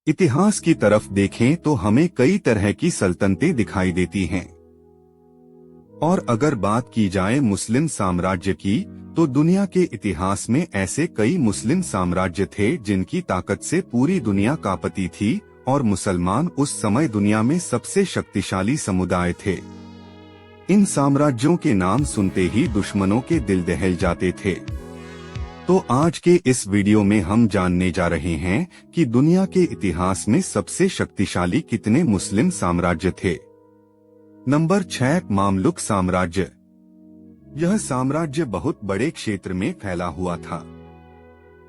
इतिहास की तरफ देखें तो हमें कई तरह की सल्तनतें दिखाई देती हैं। और अगर बात की जाए मुस्लिम साम्राज्य की, तो दुनिया के इतिहास में ऐसे कई मुस्लिम साम्राज्य थे जिनकी ताकत से पूरी दुनिया कांपती थी, और मुसलमान उस समय दुनिया में सबसे शक्तिशाली समुदाय थे। इन साम्राज्यों के नाम सुनते ही दुश्मनों के दिल दहल जाते थे। तो आज के इस वीडियो में हम जानने जा रहे हैं कि दुनिया के इतिहास में सबसे शक्तिशाली कितने मुस्लिम साम्राज्य थे। नंबर 6, मामलुक साम्राज्य। यह साम्राज्य बहुत बड़े क्षेत्र में फैला हुआ था।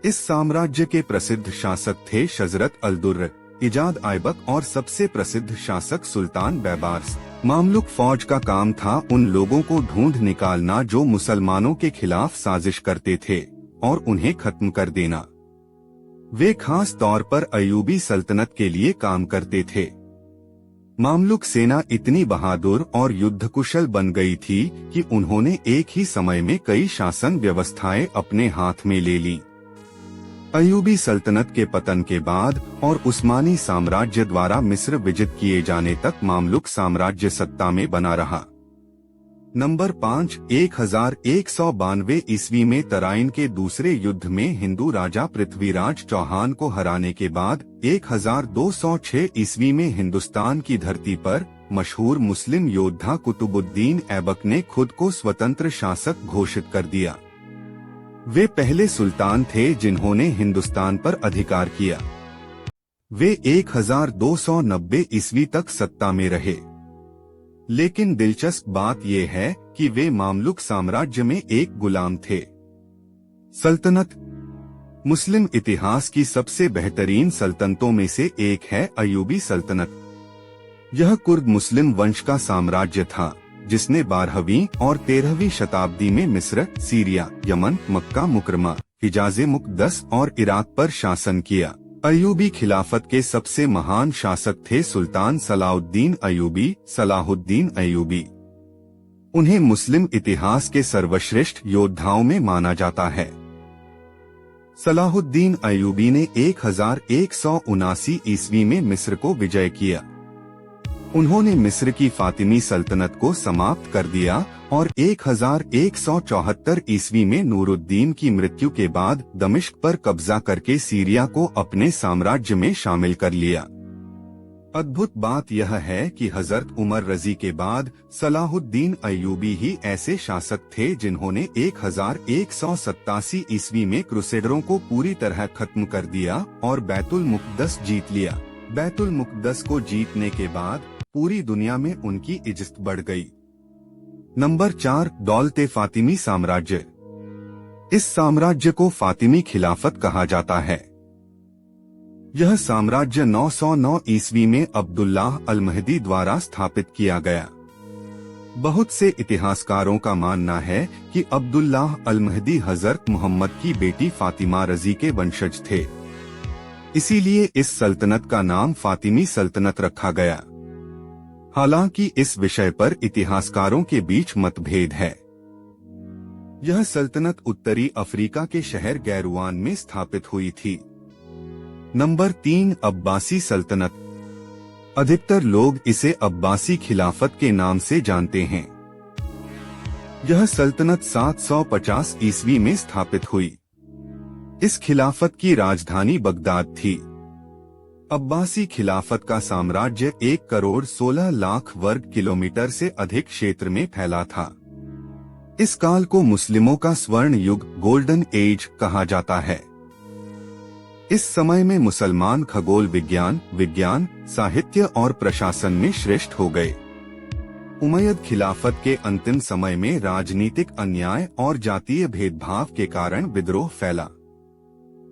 इस साम्राज्य के प्रसिद्ध शासक थे शजरत अल-दुर्र, इजाद ऐबक और सबसे प्रसिद्ध शासक सुल्तान बैबार्स। मामलुक फौज का काम था उन लोगों को ढूंढ निकालना जो मुसलमानों के खिलाफ साजिश करते थे और उन्हें खत्म कर देना। वे खास तौर पर अयूबी सल्तनत के लिए काम करते थे। मामलुक सेना इतनी बहादुर और युद्ध कुशल बन गई थी कि उन्होंने एक ही समय में कई शासन व्यवस्थाएं अपने हाथ में ले लीं। अयूबी सल्तनत के पतन के बाद और उस्मानी साम्राज्य द्वारा मिस्र विजित किए जाने तक मामलुक साम्राज्य सत्ता में बना रहा। नंबर 5, 1192 ईस्वी में तराइन के दूसरे युद्ध में हिंदू राजा पृथ्वीराज चौहान को हराने के बाद 1206 ईस्वी में हिंदुस्तान की धरती पर मशहूर मुस्लिम योद्धा कुतुबुद्दीन ऐबक ने खुद को स्वतंत्र शासक घोषित कर दिया। वे पहले सुल्तान थे जिन्होंने हिंदुस्तान पर अधिकार किया। वे 1290 ईस्वी तक सत्ता में रहे। लेकिन दिलचस्प बात यह है कि वे मामलुक साम्राज्य में एक गुलाम थे। सल्तनत। मुस्लिम इतिहास की सबसे बेहतरीन सल्तनतों में से एक है अयूबी सल्तनत। यह कुर्द मुस्लिम वंश का साम्राज्य था जिसने 12वीं और 13वीं शताब्दी में मिस्र, सीरिया, यमन, मक्का मुकरमा, हिजाज़े मुक़द्दस और इराक पर शासन किया। अयूबी खिलाफत के सबसे महान शासक थे सुल्तान सलाहुद्दीन अयूबी, सलाहुद्दीन अयूबी। उन्हें मुस्लिम इतिहास के सर्वश्रेष्ठ योद्धाओं में माना जाता है। सलाहुद्दीन अयूबी ने 1179 ईस्वी में मिस्र को विजय किया। उन्होंने मिस्र की फातिमी सल्तनत को समाप्त कर दिया और 1174 ईस्वी में नूरुद्दीन की मृत्यु के बाद दमिश्क पर कब्जा करके सीरिया को अपने साम्राज्य में शामिल कर लिया। अद्भुत बात यह है कि हजरत उमर रजी के बाद सलाहुद्दीन अयूबी ही ऐसे शासक थे जिन्होंने 1187 ईस्वी में क्रूसेडरों को पूरी तरह खत्म कर दिया और बैतुल मुक़द्दस जीत लिया। बैतुल मुक़द्दस को जीतने के बाद पूरी दुनिया में उनकी इज्जत बढ़ गई। नंबर 4, दौलते फातिमी साम्राज्य। इस साम्राज्य को फातिमी खिलाफत कहा जाता है। यह साम्राज्य 909 ईस्वी में अब्दुल्लाह अल-महदी द्वारा स्थापित किया गया। बहुत से इतिहासकारों का मानना है कि अब्दुल्लाह अल-महदी हजरत मोहम्मद की बेटी फातिमा रजी के वंशज थे। इसीलिए इस सल्तनत का नाम फातिमी सल्तनत रखा गया। हालांकि इस विषय पर इतिहासकारों के बीच मतभेद है। यह सल्तनत उत्तरी अफ्रीका के शहर गैरुआन में स्थापित हुई थी। नंबर 3, अब्बासी सल्तनत। अधिकतर लोग इसे अब्बासी खिलाफत के नाम से जानते हैं। यह सल्तनत 750 ईस्वी में स्थापित हुई। इस खिलाफत की राजधानी बगदाद थी। अब्बासी खिलाफत का साम्राज्य 1,16,00,000 वर्ग किलोमीटर से अधिक क्षेत्र में फैला था। इस काल को मुस्लिमों का स्वर्ण युग, गोल्डन एज कहा जाता है। इस समय में मुसलमान खगोल विज्ञान, साहित्य और प्रशासन में श्रेष्ठ हो गए। उमय्यद खिलाफत के अंतिम समय में राजनीतिक अन्याय और जातीय भेदभाव के कारण विद्रोह फैला।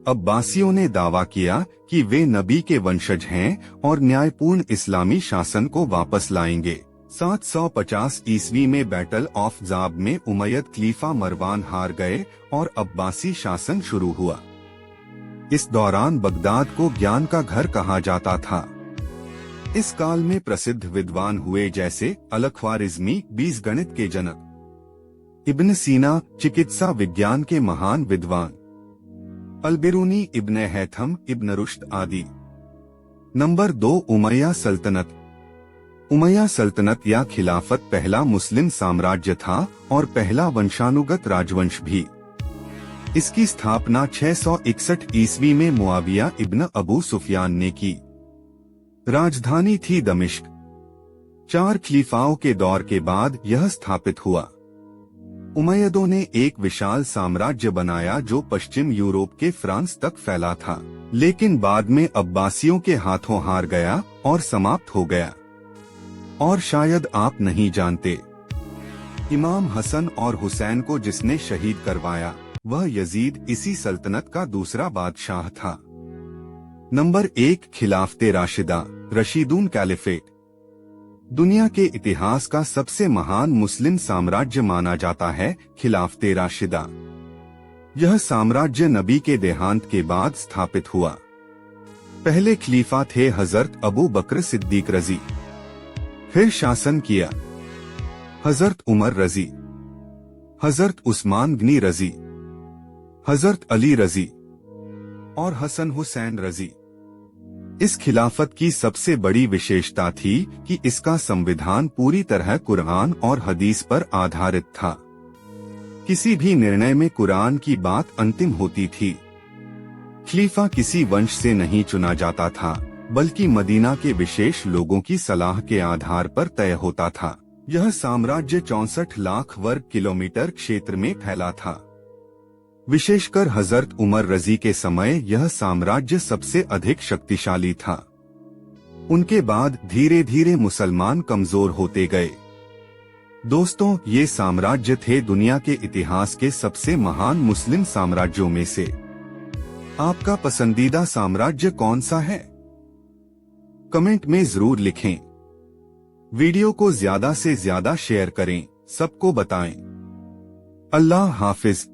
अब्बासियों ने दावा किया कि वे नबी के वंशज हैं और न्यायपूर्ण इस्लामी शासन को वापस लाएंगे। 750 ईस्वी में बैटल ऑफ ज़ाब में उमय्यद खलीफा मरवान हार गए और अब्बासी शासन शुरू हुआ। इस दौरान बगदाद को ज्ञान का घर कहा जाता था। इस काल में प्रसिद्ध विद्वान हुए जैसे अल-ख्वारिज़मी, बीजगणित के जनक, इब्न सीना, चिकित्सा विज्ञान के महान विद्वान, अल-बिरूनी, इब्न हैथम, इब्न रुश्द आदि। नंबर 2, उमैया सल्तनत। उमैया सल्तनत या खिलाफत पहला मुस्लिम साम्राज्य था और पहला वंशानुगत राजवंश भी। इसकी स्थापना 661 ईस्वी में मुआविया इब्न अबू सुफियान ने की। राजधानी थी दमिश्क। 4 खलीफाओं के दौर के बाद यह स्थापित हुआ। उमैयदों ने एक विशाल साम्राज्य बनाया जो पश्चिम यूरोप के फ्रांस तक फैला था, लेकिन बाद में अब्बासियों के हाथों हार गया और समाप्त हो गया। और शायद आप नहीं जानते, इमाम हसन और हुसैन को जिसने शहीद करवाया वह यजीद इसी सल्तनत का दूसरा बादशाह था। नंबर 1, खिलाफते राशिदा, रशीदून कैलिफेट। दुनिया के इतिहास का सबसे महान मुस्लिम साम्राज्य माना जाता है खिलाफते राशिदा। यह साम्राज्य नबी के देहांत के बाद स्थापित हुआ। पहले खलीफा थे हजरत अबू बकर सिद्दीक रजी, फिर शासन किया हजरत उमर रजी, हजरत उस्मान गनी रजी, हजरत अली रजी और हसन हुसैन रजी। इस खिलाफत की सबसे बड़ी विशेषता थी कि इसका संविधान पूरी तरह कुरान और हदीस पर आधारित था। किसी भी निर्णय में कुरान की बात अंतिम होती थी। खलीफा किसी वंश से नहीं चुना जाता था, बल्कि मदीना के विशेष लोगों की सलाह के आधार पर तय होता था। यह साम्राज्य 64 लाख वर्ग किलोमीटर क्षेत्र में फैला था। विशेषकर हजरत उमर रजी के समय यह साम्राज्य सबसे अधिक शक्तिशाली था। उनके बाद धीरे धीरे मुसलमान कमजोर होते गए। दोस्तों, ये साम्राज्य थे दुनिया के इतिहास के सबसे महान मुस्लिम साम्राज्यों में से। आपका पसंदीदा साम्राज्य कौन सा है? कमेंट में जरूर लिखें। वीडियो को ज्यादा से ज्यादा शेयर करें, सबको बताएं। अल्लाह हाफिज।